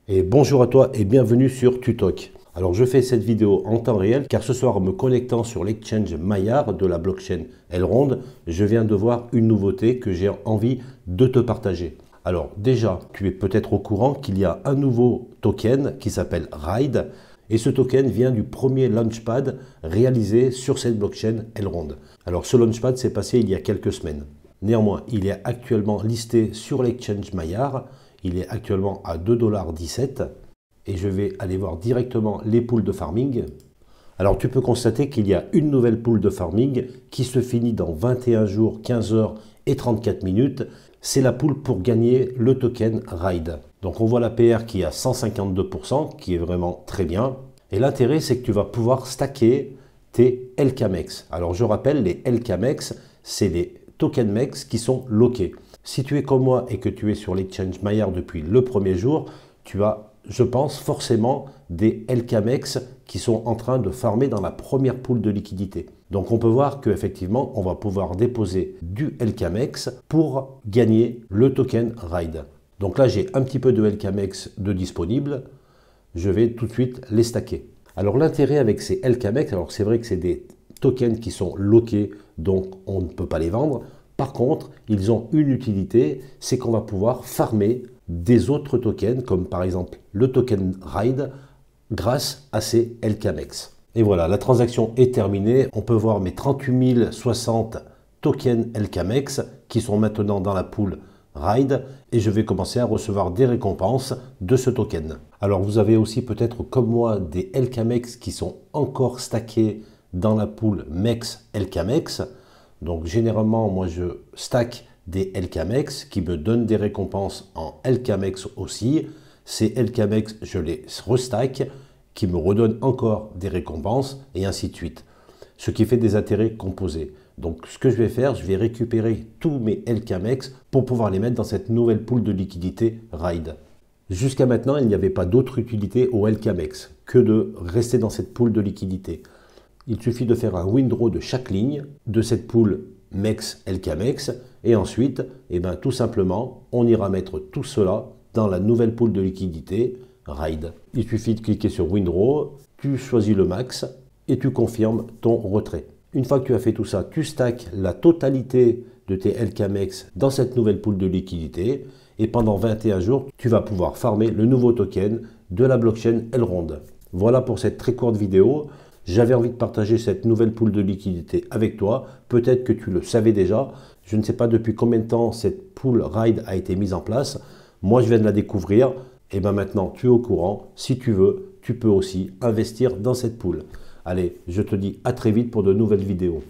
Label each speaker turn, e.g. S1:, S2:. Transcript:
S1: Et bonjour à toi et bienvenue sur Tutok. Alors je fais cette vidéo en temps réel car ce soir en me connectant sur l'exchange Maillard de la blockchain Elrond, je viens de voir une nouveauté que j'ai envie de te partager. Alors déjà, tu es peut-être au courant qu'il y a un nouveau token qui s'appelle RIDE et ce token vient du premier launchpad réalisé sur cette blockchain Elrond. Alors ce launchpad s'est passé il y a quelques semaines. Néanmoins, il est actuellement listé sur l'exchange Maillard. Il est actuellement à 2,17 $ et je vais aller voir directement les pools de farming. Alors tu peux constater qu'il y a une nouvelle pool de farming qui se finit dans 21 jours, 15 heures et 34 minutes. C'est la pool pour gagner le token RIDE. Donc on voit la PR qui est à 152%, qui est vraiment très bien. Et l'intérêt, c'est que tu vas pouvoir stacker tes LKMEX. Alors je rappelle, les LKMEX, c'est les tokens MEX qui sont loqués. Si tu es comme moi et que tu es sur l'exchange Maillard depuis le premier jour, tu as, je pense, forcément des LKMEX qui sont en train de farmer dans la première pool de liquidité. Donc on peut voir qu'effectivement, on va pouvoir déposer du LKMEX pour gagner le token RIDE. Donc là, j'ai un petit peu de LKMEX de disponible. Je vais tout de suite les stacker. Alors l'intérêt avec ces LKMEX, alors c'est vrai que c'est des tokens qui sont loqués, donc on ne peut pas les vendre. Par contre, ils ont une utilité, c'est qu'on va pouvoir farmer des autres tokens, comme par exemple le token RIDE, grâce à ces LKMEX. Et voilà, la transaction est terminée. On peut voir mes 38 060 tokens LKMEX qui sont maintenant dans la pool RIDE et je vais commencer à recevoir des récompenses de ce token. Alors vous avez aussi peut-être comme moi des LKMEX qui sont encore stackés dans la pool MEX LKMEX. Donc généralement, moi je stack des LKMEX qui me donnent des récompenses en LKMEX aussi. Ces LKMEX, je les restack, qui me redonnent encore des récompenses et ainsi de suite. Ce qui fait des intérêts composés. Donc ce que je vais faire, je vais récupérer tous mes LKMEX pour pouvoir les mettre dans cette nouvelle pool de liquidité RIDE. Jusqu'à maintenant, il n'y avait pas d'autre utilité aux LKMEX que de rester dans cette pool de liquidité. Il suffit de faire un withdraw de chaque ligne de cette pool MEX LKMEX et ensuite, tout simplement, on ira mettre tout cela dans la nouvelle pool de liquidité RIDE. Il suffit de cliquer sur withdraw, tu choisis le max et tu confirmes ton retrait. Une fois que tu as fait tout ça, tu stacks la totalité de tes LKMEX dans cette nouvelle pool de liquidité et pendant 21 jours, tu vas pouvoir farmer le nouveau token de la blockchain Elrond. Voilà pour cette très courte vidéo. J'avais envie de partager cette nouvelle pool de liquidité avec toi. Peut-être que tu le savais déjà. Je ne sais pas depuis combien de temps cette pool RIDE a été mise en place. Moi, je viens de la découvrir. Et maintenant, tu es au courant. Si tu veux, tu peux aussi investir dans cette pool. Allez, je te dis à très vite pour de nouvelles vidéos.